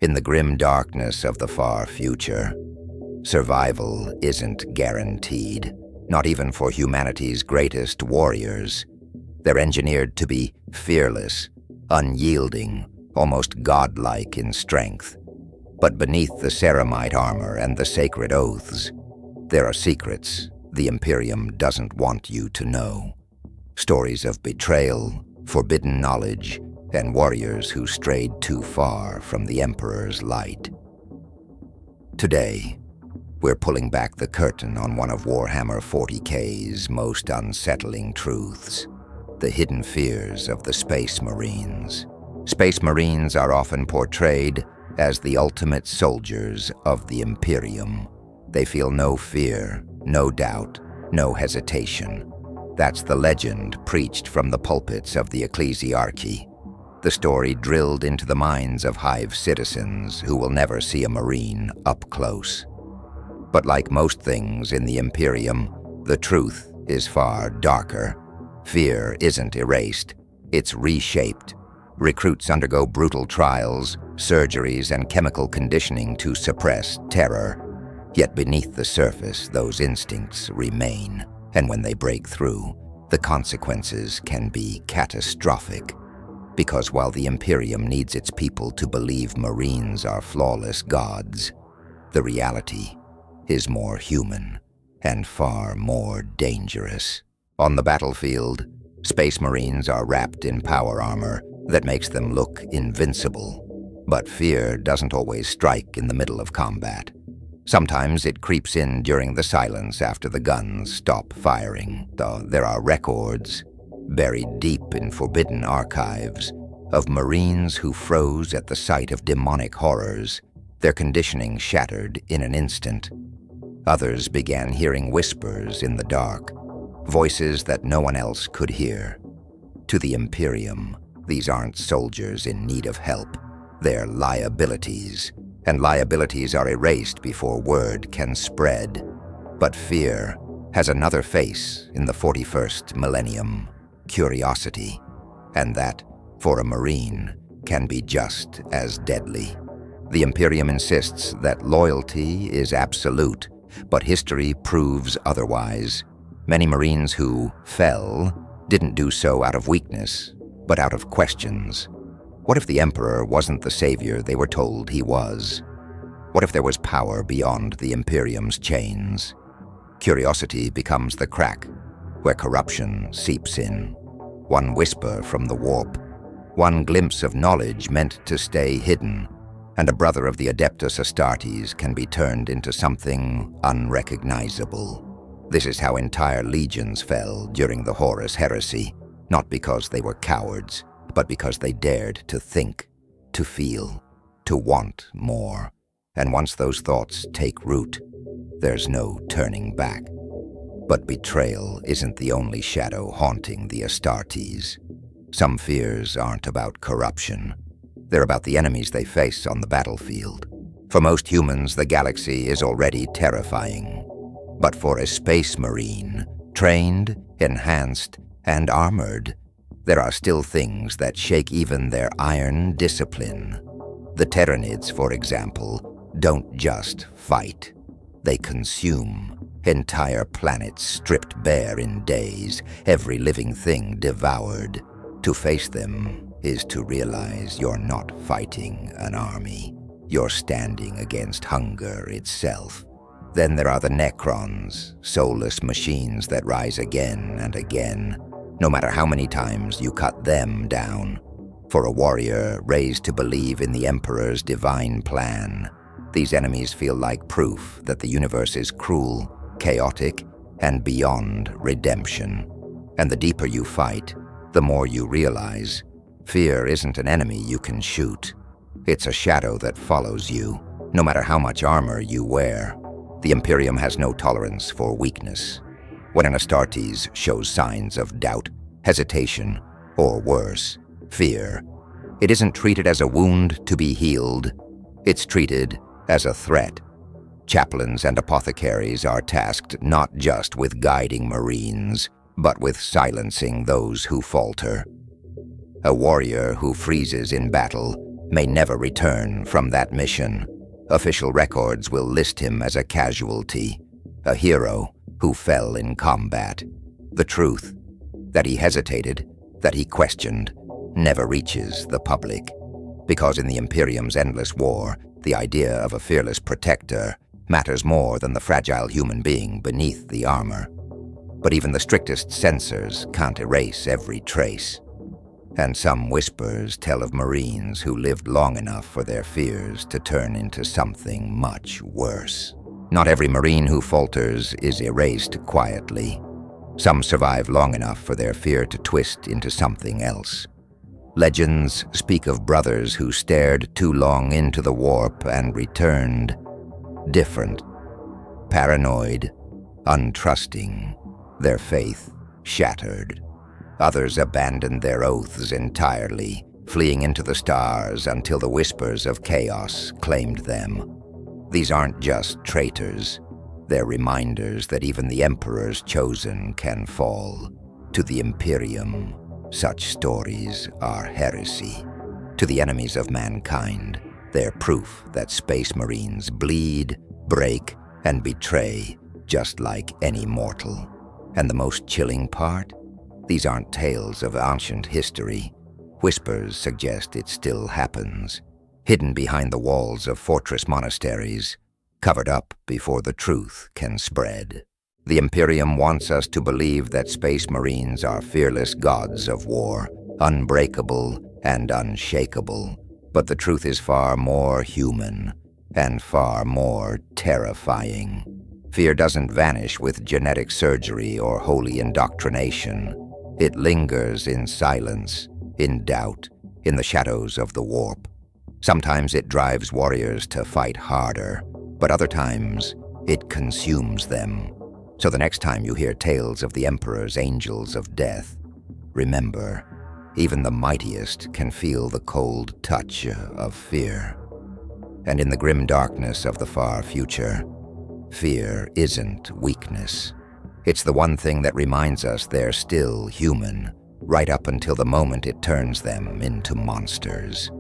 In the grim darkness of the far future, survival isn't guaranteed, not even for humanity's greatest warriors. They're engineered to be fearless, unyielding, almost godlike in strength. But beneath the ceramite armor and the sacred oaths, there are secrets the Imperium doesn't want you to know. Stories of betrayal, forbidden knowledge, and warriors who strayed too far from the Emperor's light. Today, we're pulling back the curtain on one of Warhammer 40K's most unsettling truths: the hidden fears of the Space Marines. Space Marines are often portrayed as the ultimate soldiers of the Imperium. They feel no fear, no doubt, no hesitation. That's the legend preached from the pulpits of the ecclesiarchy. The story drilled into the minds of Hive citizens who will never see a Marine up close. But like most things in the Imperium, the truth is far darker. Fear isn't erased, it's reshaped. Recruits undergo brutal trials, surgeries, and chemical conditioning to suppress terror. Yet beneath the surface, those instincts remain, and when they break through, the consequences can be catastrophic. Because while the Imperium needs its people to believe Marines are flawless gods, the reality is more human and far more dangerous. On the battlefield, Space Marines are wrapped in power armor that makes them look invincible. But fear doesn't always strike in the middle of combat. Sometimes it creeps in during the silence after the guns stop firing. Though there are records, buried deep in forbidden archives, of Marines who froze at the sight of demonic horrors, their conditioning shattered in an instant. Others began hearing whispers in the dark, voices that no one else could hear. To the Imperium, these aren't soldiers in need of help. They're liabilities, and liabilities are erased before word can spread. But fear has another face in the 41st millennium: curiosity, and that, for a Marine, can be just as deadly. The Imperium insists that loyalty is absolute, but history proves otherwise. Many Marines who fell didn't do so out of weakness, but out of questions. What if the Emperor wasn't the savior they were told he was? What if there was power beyond the Imperium's chains? Curiosity becomes the crack where corruption seeps in. One whisper from the warp, one glimpse of knowledge meant to stay hidden, and a brother of the Adeptus Astartes can be turned into something unrecognizable. This is how entire legions fell during the Horus Heresy, not because they were cowards, but because they dared to think, to feel, to want more. And once those thoughts take root, there's no turning back. But betrayal isn't the only shadow haunting the Astartes. Some fears aren't about corruption. They're about the enemies they face on the battlefield. For most humans, the galaxy is already terrifying. But for a Space Marine, trained, enhanced, and armored, there are still things that shake even their iron discipline. The Terranids, for example, don't just fight. They consume. Entire planets stripped bare in days, every living thing devoured. To face them is to realize you're not fighting an army. You're standing against hunger itself. Then there are the Necrons, soulless machines that rise again and again, no matter how many times you cut them down. For a warrior raised to believe in the Emperor's divine plan, these enemies feel like proof that the universe is cruel, chaotic, and beyond redemption. And the deeper you fight, the more you realize fear isn't an enemy you can shoot. It's a shadow that follows you, no matter how much armor you wear. The Imperium has no tolerance for weakness. When an Astartes shows signs of doubt, hesitation, or worse, fear, it isn't treated as a wound to be healed. It's treated as a threat. Chaplains and apothecaries are tasked not just with guiding Marines, but with silencing those who falter. A warrior who freezes in battle may never return from that mission. Official records will list him as a casualty, a hero who fell in combat. The truth, that he hesitated, that he questioned, never reaches the public. Because in the Imperium's endless war, the idea of a fearless protector matters more than the fragile human being beneath the armor. But even the strictest censors can't erase every trace. And some whispers tell of Marines who lived long enough for their fears to turn into something much worse. Not every Marine who falters is erased quietly. Some survive long enough for their fear to twist into something else. Legends speak of brothers who stared too long into the warp and returned different, paranoid, untrusting, their faith shattered. Others abandoned their oaths entirely, fleeing into the stars until the whispers of chaos claimed them. These aren't just traitors. They're reminders that even the Emperor's chosen can fall. To the Imperium, such stories are heresy. To the enemies of mankind, they're proof that Space Marines bleed, break, and betray just like any mortal. And the most chilling part? These aren't tales of ancient history. Whispers suggest it still happens, hidden behind the walls of fortress monasteries, covered up before the truth can spread. The Imperium wants us to believe that Space Marines are fearless gods of war, unbreakable and unshakable. But the truth is far more human and far more terrifying. Fear doesn't vanish with genetic surgery or holy indoctrination. It lingers in silence, in doubt, in the shadows of the warp. Sometimes it drives warriors to fight harder, but other times it consumes them. So the next time you hear tales of the Emperor's angels of death, remember, even the mightiest can feel the cold touch of fear. And in the grim darkness of the far future, fear isn't weakness. It's the one thing that reminds us they're still human, right up until the moment it turns them into monsters.